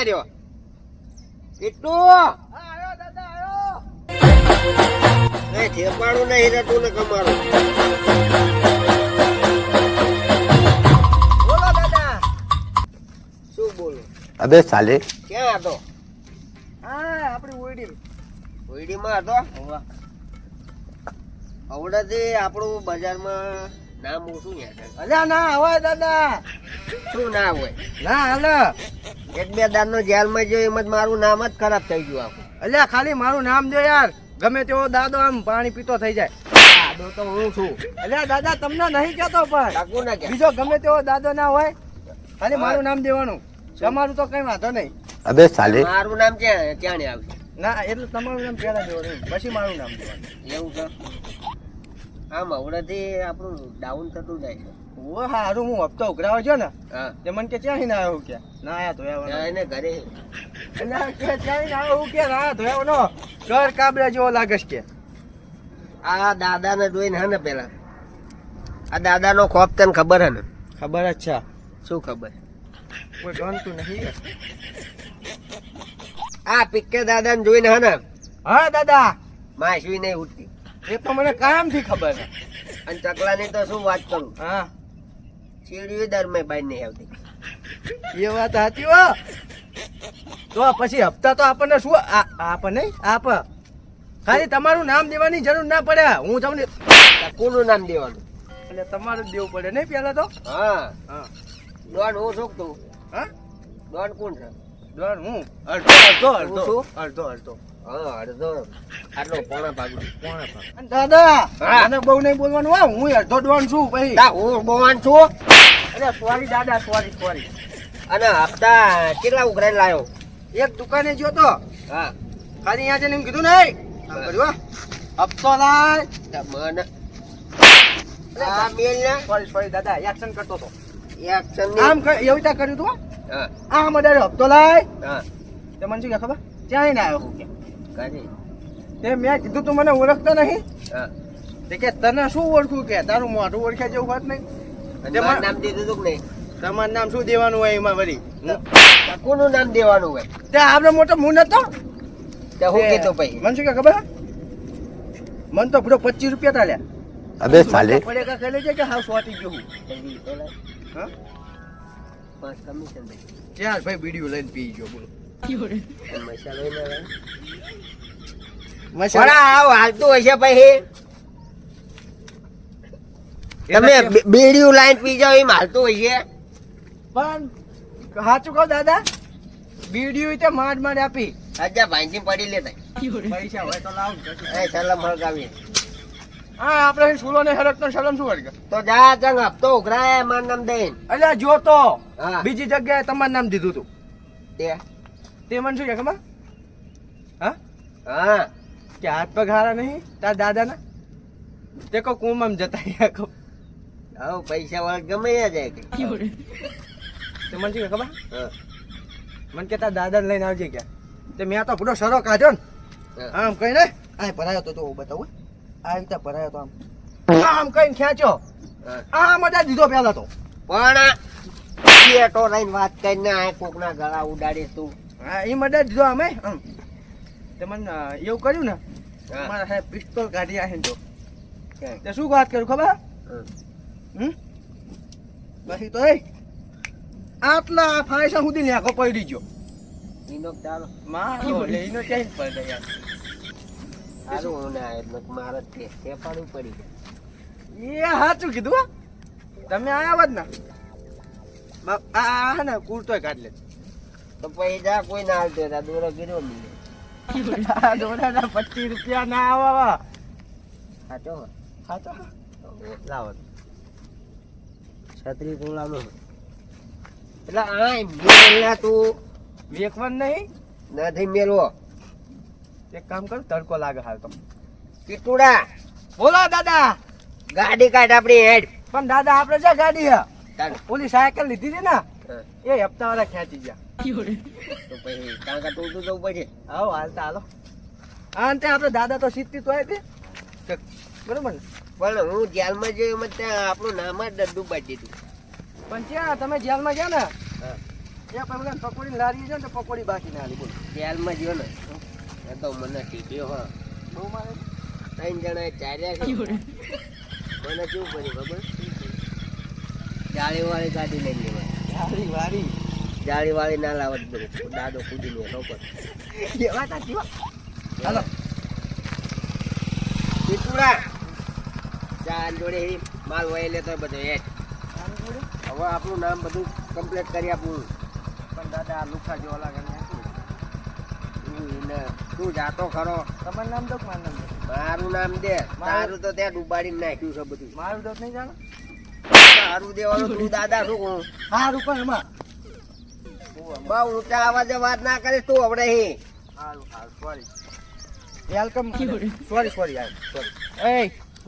રહ્યો કેટલું નહીં ઠેપાડું નહીં રહેતું ને કમારું બોલો દાદા શું બોલો અબે સાલે ક્યાં હતો હા આપણી ઓઈડીમાં હતો આવડેથી આપણું બજારમાં નામ ઓછું યાદ અલ્યા ના હોય દાદા શું ના હોય ના હાલ એક બે દાદનો જેલમાં જો એમ જ મારું નામ જ ખરાબ થઈ ગયું આખું અલ્યા ખાલી મારું નામ જો યાર ગમે તેવો દાદો આમ પાણી પીતો થઈ જાય દાદો તો હું છું અલ્યા દાદા તમને નહીં કહેતો પણ ટાકું ના કે બીજો ગમે તેવો દાદો ના હોય ખાલી મારું નામ દેવાનું તમારું તો કઈ વાંધો નહીં અબે સાલે મારું નામ ક્યાં ક્યાં ને આવશે ના એટલે તમારું નામ પહેલા દેવાનું પછી મારું નામ દેવાનું એવું છે આમ આવડેથી આપણું ડાઉન થતું જાય છે ઓ હારું હું હપ્તો ઉઘરાવો છો ને હા તે મને કે ક્યાંય ના આવ્યો કે ના આયા ધોયા એને ઘરે એટલે કે ક્યાંય ના આવ્યો કે ના ધોયાનો ઘર કાબરા જેવો લાગે છે કે આ દાદાને જોઈને હે ને પેલા આ દાદાનો ખોફ તને ખબર હે ને ખબર જ છે શું ખબર કોઈ ગણતું નહીં આ પિક્કે દાદાને જોઈને હે ને હા દાદા માસવી નહીં ઉઠતી એ તો મને કાયમથી ખબર છે અને ચકલાની તો શું વાત કરું હા ચીડિયું દર મેં બહાર નહીં આવતી એ વાત સાચી હો તો પછી હપ્તા તો આપણને શું આપણને આપ ખાલી તમારું નામ દેવાની જરૂર ના પડે હું તમને કોનું નામ દેવાનું એટલે તમારું જ દેવું પડે નહીં પેલા તો હા હા ડોન હું શું તું હા ડોન કોણ છે ડોન હું અડધો અડધો અડધો શું? અડધો અડધો હા અડધો આટલો પોણા ભાગનો કોણે પણ અને દાદા હા. મને બહુ નહીં બોલવાનું હો હું અડધો ડોન છું ભાઈ તા હું બોવાન છું અરે સોરી દાદા સોરી અને હપ્તા કેટલા ઉઘરાઈ લાયો એક દુકાને ગયો તો હા ખાલી અહીંયા જઈને એમ કીધું નહીં આમ કર્યું હો. હપ્તો લાય મને આ મેલ ને સોરી દાદા એક્શન કરતો તો એક્શન આમ એવી રીતે કર્યું તું હો. હા આ મડારે હપ્તો લાય હા તે મને શું કે ખબર ક્યાંય ના આવ્યો હું કે કરી તે મેં કીધું તું મને ઓળખતો નહીં હા તે કે તને શું ઓળખું કે તારું મોઢું ઓળખ્યા જેવું વાત નહીં અને તે મારું મને- નામ દીધું તું કે નહીં તમારું નામ શું દેવાનું હોય એમાં વળી તા કોનું નામ દેવાનું હોય તે આપણે મોટો મું નતો તે હું કીધું ભાઈ મને શું કે ખબર મન તો પૂરો 25 રૂપિયા તાલ્યા અબે સાલે પડેગા ખાઈ લેજે કે હાવ સોટી ગયું હું. હા પાંચ કમિશન દે ચાલ ભાઈ વિડીયો લઈને પી ગયો બોલો મસાલો ય ના લાવે. મસાલા પણ આવ હાલતું હશે પછી તમે બીડીયું લાઈન પી જાવ એમ હાલતું હશે પણ સાચું કહો દાદા વિડીયો તે માંડ આપી અજા ભાઈજી પડી લેતા પૈસા હોય તો લાવ એ સલામ હળગાવી હા આપણે સુલો ને હરક નો સલમ શું વર્ગ તો જા ચંગ હપ્તો ઉઘરાય માર નામ દઈને અલ્યા જો તો હા બીજી જગ્યાએ તમારું નામ દીધું તું તે તે મને શું કે ખબર હા હા કે હાથ પગ હારા નહીં તાર દાદાના તે કો કુમામ જતા રહ્યા કહો હવે પૈસા વાળા ગમે ત્યાં જાય કે તે મને શું કે ખબર હા મને કે તાર દાદાને લઈને આવજે ક્યાં તે મેં તો પૂરો સરો કાઢ્યો ને હા. આમ કઈ ને આ ભરાયો તો હું બતાવું આ રીતે ભરાયો તો આમ કઈ ખેંચ્યો હા. આ મજા દીધો પેલા તો પણ થિયેટો લઈને વાત કરીને આ કોકના ગળા ઉડાડી તું હા એ મજા દીધો અમે આમ તે મને એવું કર્યું ને હા. મારા સાહેબ પિસ્તોલ કાઢી આવીને તો ક્યાં? તે શું વાત કરું ખબર હા. હમ પછી તો એ આટલા ફાયસા સુધી ને આખો પડી ગયો ઈનો ચાલો મારો લઈને ક્યાંય પડે યાર સારું હું ના એટલે મારે જ તે પાડવું પડી જાય એ સાચું કીધું હો. તમે આયા હોત ને આ ને કુર્તોય કાઢ લે તો પછી જા કોઈ ના આવતો હતા દોરો ગીરો નહીં દોડાના 25 રૂપિયા ના આવા સાચો સાચો લાવો છત્રી તું લાવો એટલે આ મેલના તું વેકવન નહીં નથી મેલવો એક કામ કર તડકો લાગે હાલ તો પીટુડા બોલો દાદા ગાડી કાઢ આપણી હેડ પણ દાદા આપણે છે ગાડી હે ચાલ ઓલી સાયકલ લીધી હતી ને હા. એ હપ્તા વાળા ખેંચી ગયા તો પછી કાંકા તું જવું પડશે આવો હાલતા હાલો હા અને ત્યાં આપણે દાદા તો સીધી તો આવી હતી બરોબર ને પણ હું જેલમાં જોયું એમાં ત્યાં આપણું નામ જ ડબ્બુ બાજી દીધું પણ ત્યાં તમે જેલમાં ગયા ને હા. પેલા પકોડી લારી છે ને તો પકોડી બાકી ના આલી બોલ તેલમાં જ્યો ને એ તો મને ટીપ્યો હા બહુ મારે 3 જણા ચાર્યા છે મને કેવું કર્યું ખબર જાળીવાળી ગાડી લઈને લેવાય વારી જાળીવાળી ના લાવત બધું દાદો કૂદીને રોકડ કેવા તા કેવા હાલો પીપુડા ચાર જોડે માલ વહી લેતો બધો એટ હવે આપણું નામ બધું કમ્પ્લીટ કરી આપવું પણ દાદા આ લુખા જેવા લાગે ને તું જાતો ખરો તમારું નામ દો મારું નામ દો મારું નામ દે તારું તો ત્યાં ડૂબાડીને નાખ્યું છે બધું મારું દોત નહીં જાણો તારું દેવાનું તું દાદા શું કહું સારું પણ એમાં બહુ ઊંચા અવાજે વાત ના કરીશ તું હમણાં હી સારું સારું સોરી વેલકમ સોરી સોરી યાર સોરી એ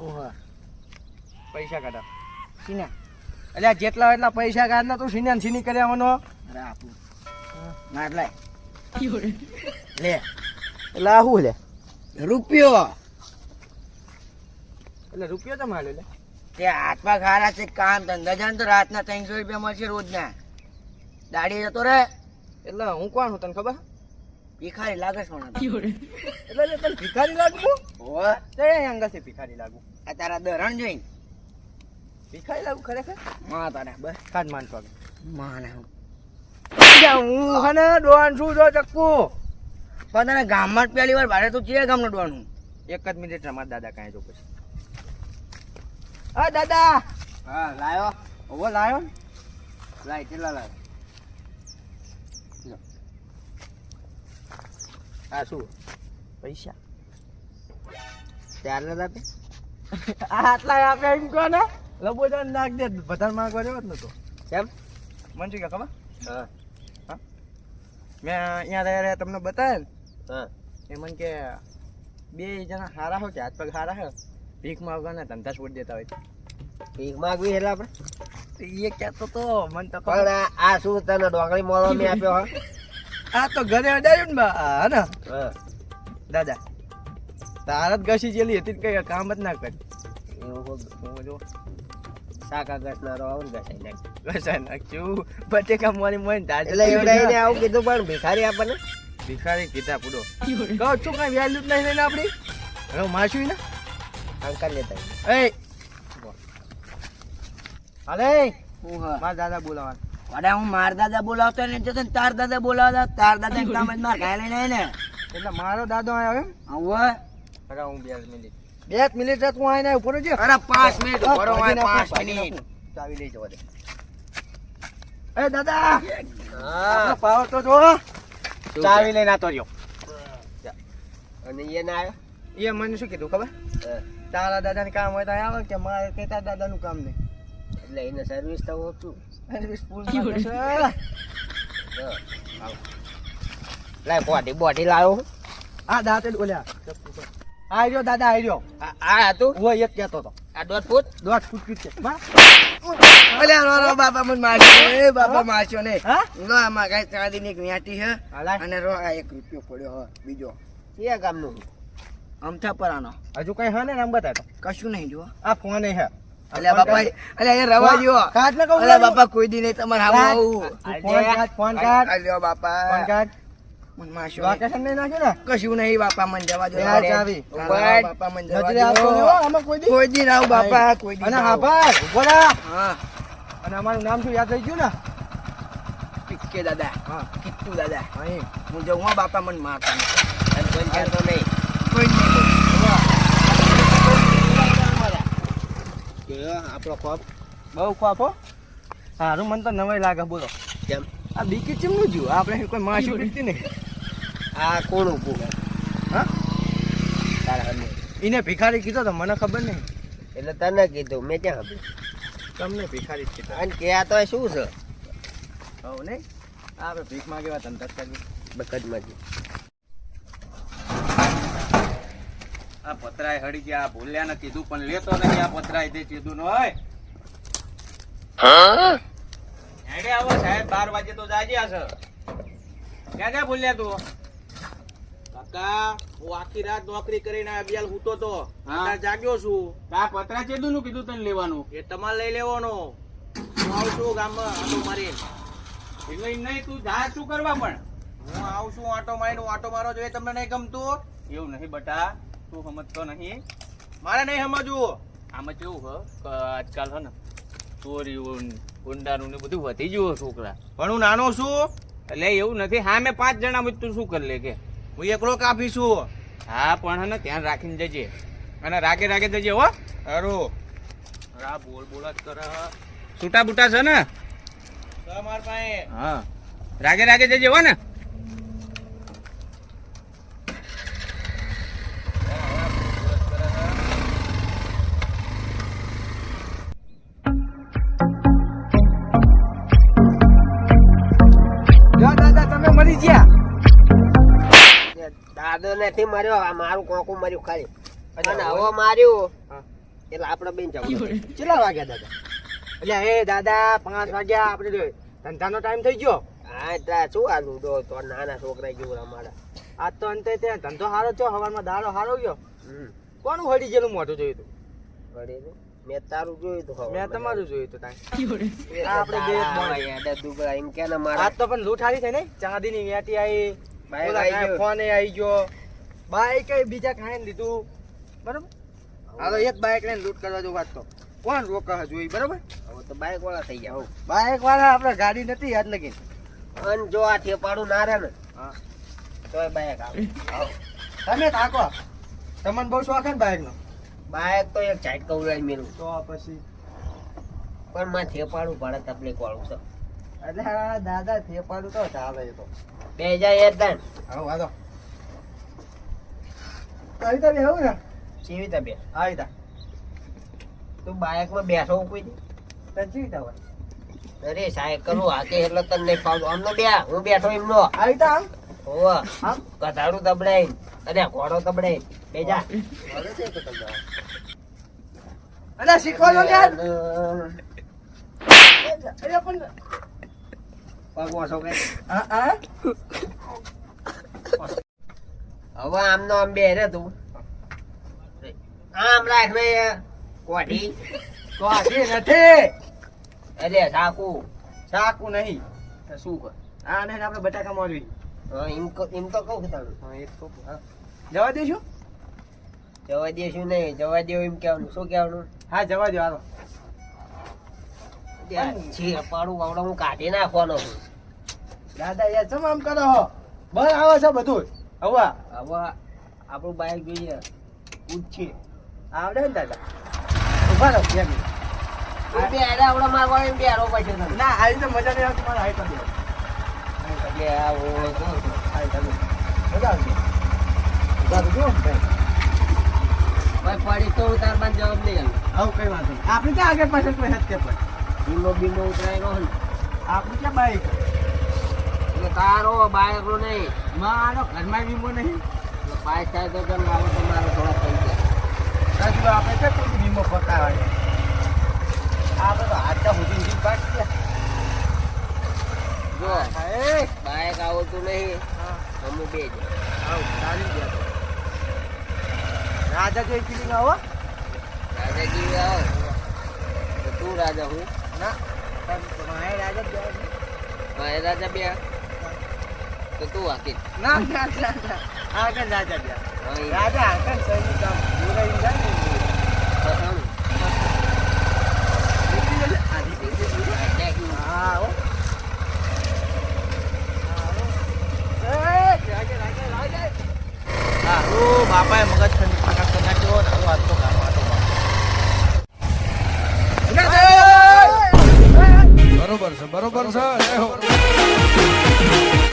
ઓહા પૈસા કાઢા સીના એટલે જેટલા એટલા પૈસા કાઢના તું સીના સીની કરી આવવાનો અરે આપું ના એટલે લે એટલે આ શું લે રૂપિયો એટલે રૂપિયો તો માલ્યો લે તે હાથમાં ખારા છે કામ ધંધા જાણ તો રાતના 300 રૂપિયા મળશે રોજના દાડી જતો રે એટલે હું કોણ હું તને ખબર ભિખારી લાગે છે મને એટલે તને ભિખારી લાગુ ઓય તે અંગાથી ભિખારી લાગુ આ તારા દરણ જોઈ ભિખારી લાગુ ખરેખર માં તારા બસ ખાન માન તો માને હું હને ડોન છું જો ચક્કુ પણ તને ગામમાં જ પહેલી વાર ભાડે તું ચીએ ગામનો ડોવાનું એક જ મિનિટ રમાત દાદા કાંઈ જો પછી હા દાદા હા લાયો ઓવો લાયો ને લાય કેટલા લાયો આ શું પૈસા ચાર ના આપે આટલા આપે એમ કહો ને લબો જાન નાખ દે બધા માંગવા રહ્યો જ નતો કેમ મને શું કે ખબર હા મેં અહીંયા રહ્યા તમને બતાવે ને હા એ મને કે 2 જણા હારા હોય કે હાથ પગ હારા હોય ભીખ માંગવાના ધંધા છોડી દેતા હોય ભીખ માગવી એટલે આપણે તો એ કહેતો તો મને તો પણ આ શું તને ડોંગળી મોળો મેં આપ્યો હા આ તો ઘરે અડાયું ને બા હા ને હા દાદા તારા જ ઘસી જેલી હતી કઈ કામ જ ના કરી એવું હું જો શાકા ઘસનારો આવો ને ઘસાઈ નાખ ઘસાઈ નાખ્યું બટેકા મારી મોય દાદ એટલે એવડાઈને આવું કીધું પણ ભિખારી આપણને ભિખારી કીધા પૂડો કહું છું કઈ વેલ્યુ જ નહીં લઈને આપડી હવે માશું ને અંકલ લેતા એ હાલે હું હા મારા દાદા બોલાવાના વડા હું માર દાદા બોલાવતો ને તો તાર દાદા બોલાવતા તાર દાદા કામ જ માર ખાય લઈને ને એટલે મારો દાદો આવ્યો એમ હવે અરે હું 2 મિનિટ 2 મિનિટ જ હું આવીને ઉપર જ અરે 5 મિનિટ બરો 5 મિનિટ ચાવી લઈ જવા દે એ દાદા હા પાવર તો જો ચાવી લઈને આતો રહ્યો અને એ ના આવ્યો એ મને શું કીધું ખબર તારા દાદાને કામ હોય તો અહીંયા આવે કે મારે કે તારા દાદાનું કામ નહીં એટલે એને સર્વિસ તો ઓછું સર્વિસ ફૂલ લાય બોડી લાવ્યો આ દાંતે ઓલ્યા આઈ રહ્યો દાદા આઈ રહ્યો આ હતું હું એક કહેતો હતો આ 1.5 ફૂટ 1.5 ફૂટ છે અલ્યા રો રો બાપા મને માર્યો એ બાપા માર્યો ને હા લો આમાં ગાય ચાંદીની એક વ્યાટી છે હાલાય અને રો આ 1 રૂપિયો પડ્યો હ બીજો એ ગામનું અમથા પરાનો હજુ કઈ હા ને નામ બતાતો કશું નહીં જો આ ફોન હે અલ્યા બાપા અલ્યા એ રવા જો કાટ ન કહું અલ્યા બાપા કોઈ દી નહીં તમારે આવું આવું ફોન કાટ અલ્યા બાપા ફોન કાટ મને માર્યો વાકેશન નહીં નાખ્યો ને કશું નહીં બાપા મને જવા દો યાર ચાવી. બાપા મને જવા નજરે આવતો નહીં હો, દો આમાં કોઈ દી કોઈ દી ના આવું બાપા કોઈ દી અને ના હા આવું. ભાઈ ઉભો રહા. હા અને અમારું નામ શું યાદ રહી ગયું ને પિક્કે દાદા હા કિટ્ટુ દાદા અહીં હું જઉં હો બાપા મને મારતા નહીં અને કોઈ કહેતો નહીં કોઈ નહીં આપણો ખોપ બહુ ખોફો સારું મને તો નવાઈ લાગે બોલો કેમ આ બીકી ચીમનું જ્યું આપણે કોઈ માસી પીતી નહીં આ કોણ ઊભું હા તારા હમે એને ભિખારી કીધો તો મને ખબર નહીં એટલે તને કીધું મેં ક્યાં ખબર તમને ભિખારી જ કીધો અને કે આ તો શું છે હવ નહીં આપણે ભીખ માગેવા ધંધા કરવી બકદમાંથી આ પતરાય હળી ગયા ભૂલ્યા ને કીધું પણ લેતો નહીં આ પતરાય તે કીધું ન હોય હેડે આવો સાહેબ 12 વાગે તો જાજે છે ક્યાં ક્યાં ભૂલ્યા તું કાકા હું આખી રાત નોકરી કરીને અભિયાલ હૂતો તો અત્યારે જાગ્યો છું આ પતરા ચેદું નું કીધું તને લેવાનું એ તમારે લઈ લેવાનો હું આવું છું ગામમાં આટો મારી એટલે ઈ નહીં, તું જા શું કરવા પણ? હું આવું છું આટો મારીને, આટો મારો જોઈએ તમને નહીં ગમતું? એવું નહીં બટા, તું સમજતો નહીં. મારે નહીં સમજવું. આમાં કેવું હે કે આજકાલ હે ને ચોરીઓ ને ગુંડાનું ને બધું વધી ગયું હે છોકરા. પણ હું નાનો છું એટલે એવું નથી. હા મેં 5 જણા માં તું શું કરી લે કે હું એકલો કાફી છું. હા પણ હે ને ધ્યાન રાખીને જજે અને રાગે રાગે જજે હો. સારું. આ બોલ બોલ જ કરે. છૂટા બૂટા છે ને માર પાસે? હા રાગે રાગે જજે હો ને. જો દાદા તમે મરી ગયા. દાદો નથી માર્યો, આ મારું કોકું માર્યું ખાલી. અને હવે માર્યું એટલે આપણે બેન જવું. કેટલા વાગ્યા દાદા? એટલે હે દાદા 5 વાગ્યા. આપણે જો ધંધાનો ટાઈમ થઈ ગયો. હા એટલે શું આલું તો તો નાના છોકરા જેવું અમારા. આજ તો અંતે ત્યાં ધંધો સારો થયો, હવારમાં દાડો સારો ગયો. કોનું હળી ગયેલું મોઢું જોયું તું? મેં તારું જોયું તું. મેં તમારું જોયું તું. આપણે બે દુબળા એમ કે ને મારા આજ તો પણ લૂંટ હારી થઈ ને. ચાંદીની વેટી આવી, બાઈક આવી ગયું. ફોન આવી ગયો, બાઈક બીજા કાંઈ લીધું. બરોબર. હા તો એક બાઈક લઈને લૂંટ કરવા જો વાત તો કોણ રોકા જોઈ. બરોબર. હવે તો બાઈક વાળા થઈ ગયા. બાઈક વાળા આપણે ગાડી નથી યાદ લગી. અન જો આ થેપાડું ના રહે ને હા તોય બાઈક આવે. તમે થાકો. તમને બહુ શોખ ને બાઈક નો? બાઈક તો એક ચાઈટ કવડાવી મેલું તો પછી પણ માં થેપાડું ભાડે તકલીફ વાળું છે. એટલે આ દાદા થેપાડું તો ચાલે. એ તો 2001 આવો વાદો કઈ તો બેહું ને ચીવી તબે આવી તા તું બાઈક માં બેઠો કોઈ દી? તને ચીતા હોય. અરે સાયકલ હાકે એટલે તને નહીં ફાવતું. આમનો બે હું બેઠો એમનો. આવી તા આમ હોવા આમ કથાડું તબડાઈ અરે ઘોડો તબડાઈ બેજા. અરે શીખવાનો યાર. અરે પણ પગ વાસો કે હા હા હવે આમનો આમ બે રે તું આમ રાખ ને કોઠી તો આજી નથી. અરે સાકુ ચાકુ નહીં. તો શું કર આ ને આપણે બટાકા મોરવી. એમ તો કહું કે તારું હા એક તો હા જવા દેશું. જવા દેશું નહીં જવા દેવું એમ કહેવાનું. શું કહેવાનું? હા જવા દો હાલો. છે પાડું વાવડો હું કાઢી નાખવાનો છું. દાદા યાર ચમ આમ કરો હો. બસ આવે છે બધું. હવે હવે આપણું બાઈક જોઈએ પૂછીએ આવડે ને દાદા? ઉભા રહો 2 મિનિટ. તું બે હારે આવડો મારવા એમ બે હારો પછી તને. ના આવી તો મજા નહીં આવતી. મારે આવી કરી દો. એટલે આ ઓળો તો આવી કરી દો. મજા આવશે. દાદા જો ભાઈ ભાઈ પડી તો હું તાર બાદ જવાબ નહીં આલું. આવું કઈ વાંધો નહીં. આપણે ક્યાં આગળ પાછળ કોઈ હાથ કે પણ બીમો બીમો ઉતરાયેલો ને આપણે ક્યાં બાઈક એટલે તારો બાઈક નો નહીં મારો ઘરમાં વીમો નહીં. એટલે બાઈક થાય તો તને આવો તો મારો થોડા પૈસા સાચું આપણે ક્યાં કોઈ વીમો પકાવે. આપણે તો હાથા સુધી જીવ કાઢી ગયા. જો બાઈક આવતું નહીં અમે બે જ આવું ચાલી ગયા તો. રાજા જેવી ફિલિંગ આવો. રાજા જેવી આવો તો તું રાજા હું ના મારે રાજા જ જવા દે. મારે રાજા બે તો તું હાકી ના ના ના ના. આગળ રાજા ગયા. હા એ રાજા આગળ સૈનિક આમ બોલાવીને જાય ને પઠાણ. નીકળી જશે. આ નીકળી જશે. હા હો. બાપાએ મગજ ઠંડી ફાકા કરી નાખ્યો. તારો આજ તો ગાનો આટો બરોબર છે બરોબર છે.